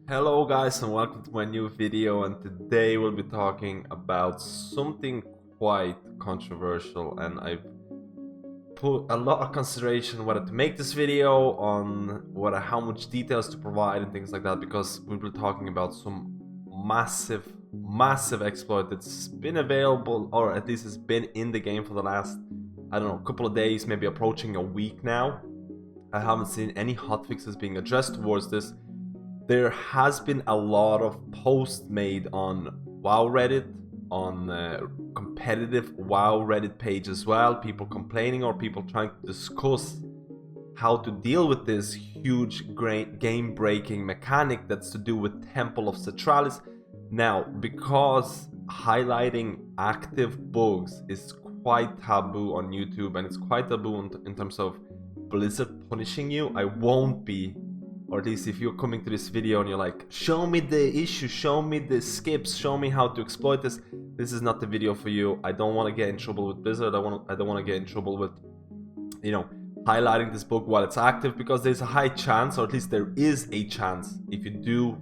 Hello guys and welcome to my new video, and today we'll be talking about something quite controversial, and I've put a lot of consideration whether to make this video on how much details to provide and things like that, because we'll be talking about some massive exploit that's been available, or at least has been in the game for the last, I don't know, couple of days, maybe approaching a week now. I haven't seen any hotfixes being addressed towards this. There has been a lot of posts made on WoW Reddit, on competitive WoW Reddit page as well, people complaining or people trying to discuss how to deal with this huge game-breaking mechanic that's to do with Temple of Sethraliss. Now, because highlighting active bugs is quite taboo on YouTube, and it's quite taboo in terms of Blizzard punishing you, I won't be, or at least if you're coming to this video and you're like, show me the issue, show me the skips, show me how to exploit this, this is not the video for you. I don't want to get in trouble with Blizzard. I don't want to get in trouble with, you know, highlighting this bug while it's active, because there's a high chance, or at least there is a chance, if you do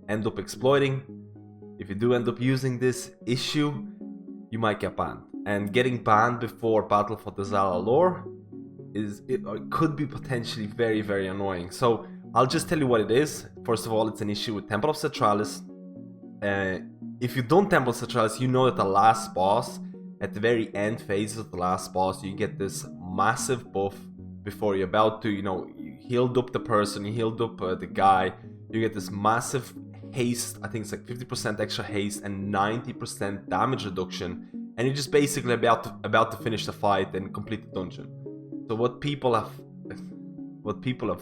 end up exploiting, if you do end up using this issue, you might get banned. And getting banned before Battle for the Zala lore could be potentially very annoying. So I'll just tell you what it is. First of all, it's an issue with Temple of Sethraliss. If you don't Temple of Sethraliss, you know that the last boss, at the very end phases of the last boss, you get this massive buff before you're about to, you healed up the person, you healed up the guy, you get this massive haste. I think it's like 50% extra haste and 90% damage reduction, and you're just basically about to finish the fight and complete the dungeon. So what people have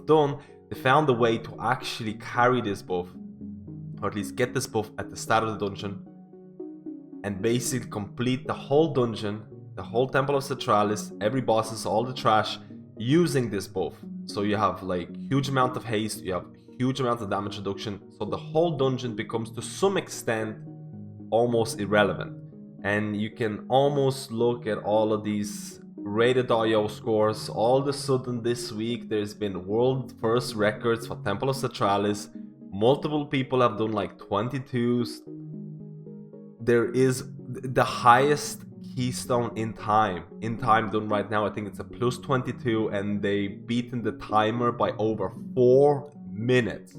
done, they found a way to actually carry this buff, or at least get this buff at the start of the dungeon, and basically complete the whole dungeon, the whole Temple of Sethraliss, every boss, all the trash, using this buff. So you have like huge amount of haste, you have huge amount of damage reduction, so the whole dungeon becomes to some extent almost irrelevant. And you can almost look at all of these rated.io scores. All of a sudden this week there's been world first records for Temple of Sethraliss. Multiple people have done like 22s. There is the highest keystone in time done right now. I think it's a plus 22, and they beaten the timer by over 4 minutes.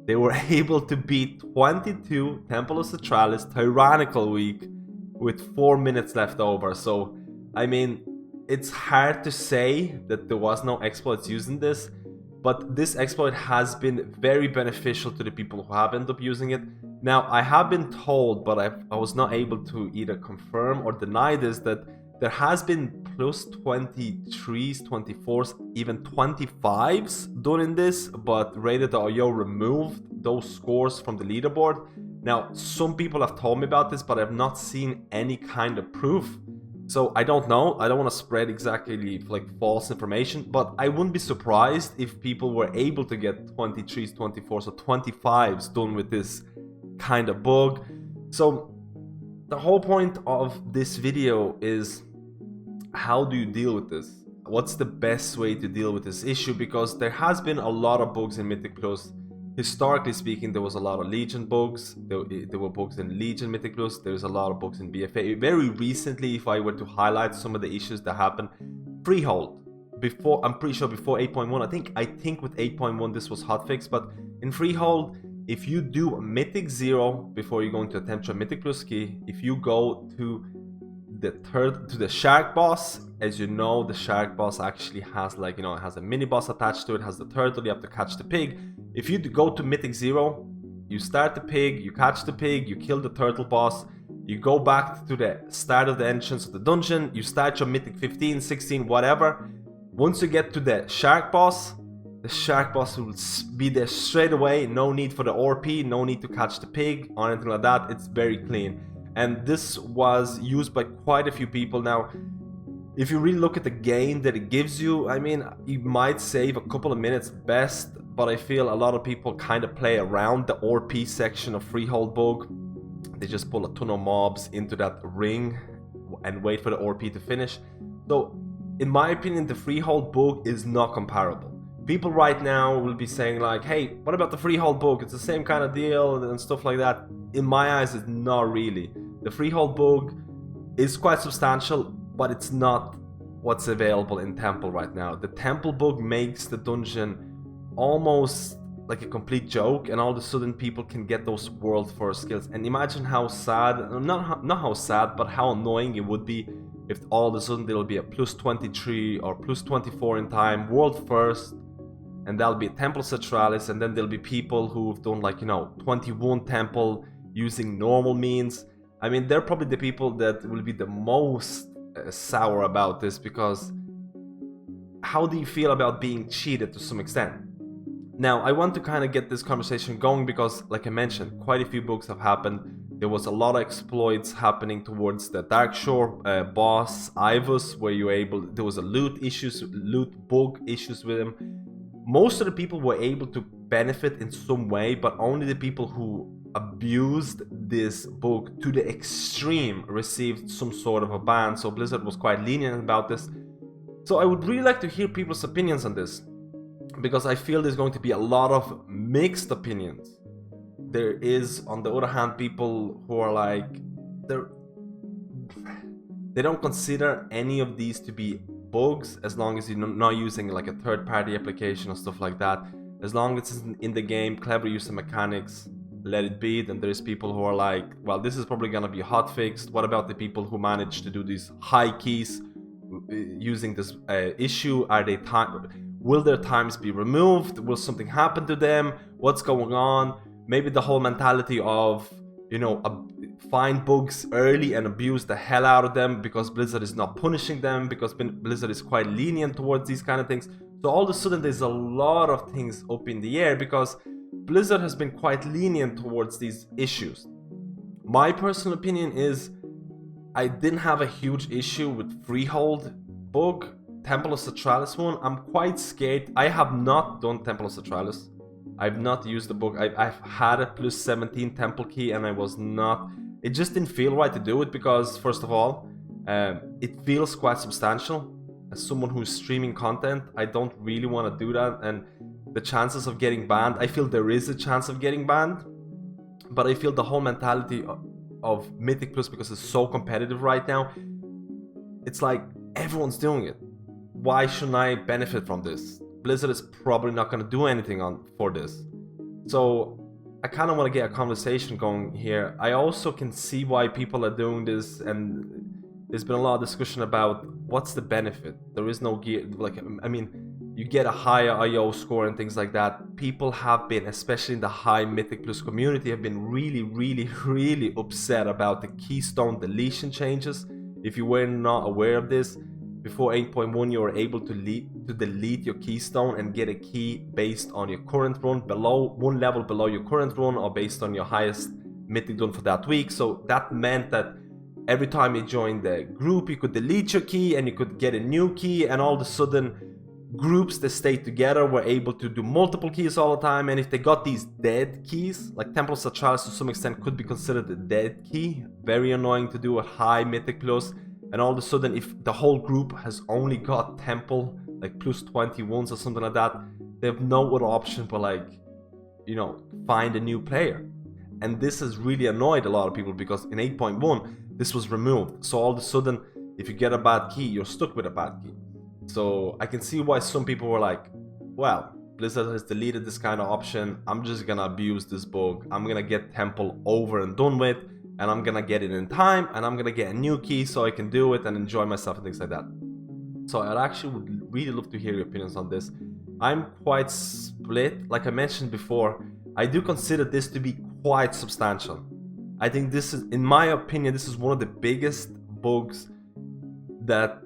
They were able to beat 22 Temple of Sethraliss Tyrannical Week with 4 minutes left over. So I mean, it's hard to say that there was no exploits using this, but this exploit has been very beneficial to the people who have ended up using it. Now, I have been told, but I was not able to either confirm or deny this, that there has been plus 23s, 24s, even 25s done in this, but rated.io removed those scores from the leaderboard. Now, some people have told me about this, but I've not seen any kind of proof. So I don't know. I don't want to spread exactly like false information, but I wouldn't be surprised if people were able to get 23s, 24s, or 25s done with this kind of bug. So the whole point of this video is, how do you deal with this? What's the best way to deal with this issue? Because there has been a lot of bugs in Mythic Plus. Historically speaking, there was a lot of Legion bugs. There were bugs in Legion Mythic Plus. There's a lot of bugs in BfA. Very recently, if I were to highlight some of the issues that happened, Freehold. I'm pretty sure before 8.1. I think with 8.1 this was hotfixed, but in Freehold, if you do Mythic 0 before you're going to attempt your Mythic Plus key, if you go to the Shark boss, as you know, the Shark boss actually has like, it has a mini boss attached to it, has the turtle, you have to catch the pig. If you go to Mythic 0, you start the pig, you catch the pig, you kill the turtle boss, you go back to the start of the entrance of the dungeon, you start your Mythic 15, 16, whatever. Once you get to the Shark boss will be there straight away. No need for the ORP, no need to catch the pig or anything like that. It's very clean. And this was used by quite a few people. Now, if you really look at the gain that it gives you, I mean, you might save a couple of minutes best, but I feel a lot of people kind of play around the ORP section of Freehold bug. They just pull a ton of mobs into that ring and wait for the ORP to finish. So, in my opinion, the Freehold bug is not comparable. people right now will be saying like, hey, what about the Freehold book? It's the same kind of deal and stuff like that. In my eyes, it's not really. The Freehold book is quite substantial, but it's not what's available in Temple right now. The Temple book makes the dungeon almost like a complete joke, and all of a sudden people can get those world first skills. And imagine how sad, not how sad, but how annoying it would be if all of a sudden there'll be a plus 23 or plus 24 in time world first, and that'll be a Temple Sethraliss, and then there'll be people who've done like, you know, 21 Temple using normal means. I mean, they're probably the people that will be the most sour about this, because how do you feel about being cheated to some extent? Now, I want to kind of get this conversation going because, like I mentioned, quite a few bugs have happened. There was a lot of exploits happening towards the Darkshore boss, Ivus, where there was a loot bug issues with him. Most of the people were able to benefit in some way, but only the people who abused this bug to the extreme received some sort of a ban. So Blizzard was quite lenient about this. So I would really like to hear people's opinions on this, because I feel there's going to be a lot of mixed opinions. There is, on the other hand, people who are like, they don't consider any of these to be bugs as long as you're not using like a third-party application or stuff like that. As long as it's in the game, clever use of mechanics, let it be. Then there's people who are like, well, this is probably gonna be hotfixed. What about the people who manage to do these high keys using this issue? Will their times be removed? Will something happen to them? What's going on? Maybe the whole mentality of, you know, find bugs early and abuse the hell out of them because Blizzard is not punishing them, because Blizzard is quite lenient towards these kind of things. So all of a sudden there's a lot of things up in the air because Blizzard has been quite lenient towards these issues. My personal opinion is I didn't have a huge issue with Freehold bug. Temple of Sethraliss one, I'm quite scared. I have not done Temple of Sethraliss. I've not used the book. I've had a plus 17 Temple key and I was not... It just didn't feel right to do it because, first of all, it feels quite substantial. As someone who's streaming content, I don't really want to do that, and the chances of getting banned, I feel there is a chance of getting banned, but I feel the whole mentality of Mythic Plus, because it's so competitive right now, it's like everyone's doing it. Why shouldn't I benefit from this? Blizzard is probably not going to do anything for this. So I kind of want to get a conversation going here. I also can see why people are doing this, and there's been a lot of discussion about what's the benefit. There is no gear, like, I mean, you get a higher IO score and things like that. People have been, especially in the high Mythic Plus community, have been really upset about the keystone deletion changes. If you were not aware of this, before 8.1 you were able to delete your keystone and get a key based on your current run, one level below your current run, or based on your highest mythic done for that week. So that meant that every time you joined the group you could delete your key and you could get a new key, and all of a sudden groups that stayed together were able to do multiple keys all the time. And if they got these dead keys, like Temple of Sethraliss to some extent could be considered a dead key, very annoying to do at high Mythic Plus. And all of a sudden, if the whole group has only got Temple, like plus 21s or something like that, they have no other option but, like, you know, find a new player. And this has really annoyed a lot of people because in 8.1, this was removed. So all of a sudden, if you get a bad key, you're stuck with a bad key. So I can see why some people were like, well, Blizzard has deleted this kind of option. I'm just gonna abuse this bug. I'm gonna get Temple over and done with, and I'm gonna get it in time, and I'm gonna get a new key so I can do it and enjoy myself and things like that. So I actually would really love to hear your opinions on this. I'm quite split. Like I mentioned before, I do consider this to be quite substantial. I think this is, in my opinion, this is one of the biggest bugs that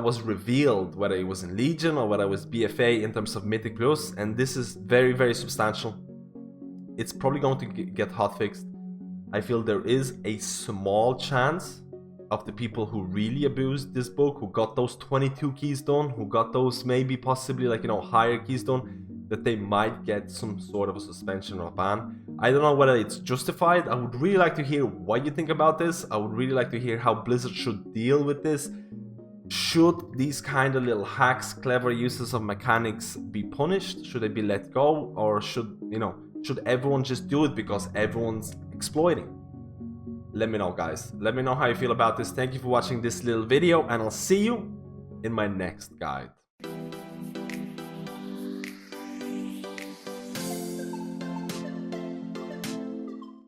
was revealed, whether it was in Legion or whether it was BfA in terms of Mythic Plus, and this is very substantial. It's probably going to get hotfixed. I feel there is a small chance of the people who really abused this bug, who got those 22 keys done, who got those maybe possibly, like, you know, higher keys done, that they might get some sort of a suspension or a ban. I don't know whether it's justified. I would really like to hear what you think about this. I would really like to hear how Blizzard should deal with this. Should these kind of little hacks, clever uses of mechanics be punished? Should they be let go? Or should, you know, should everyone just do it because everyone's exploiting? Let me know, guys. Let me know how you feel about this. Thank you for watching this little video, and I'll see you in my next guide.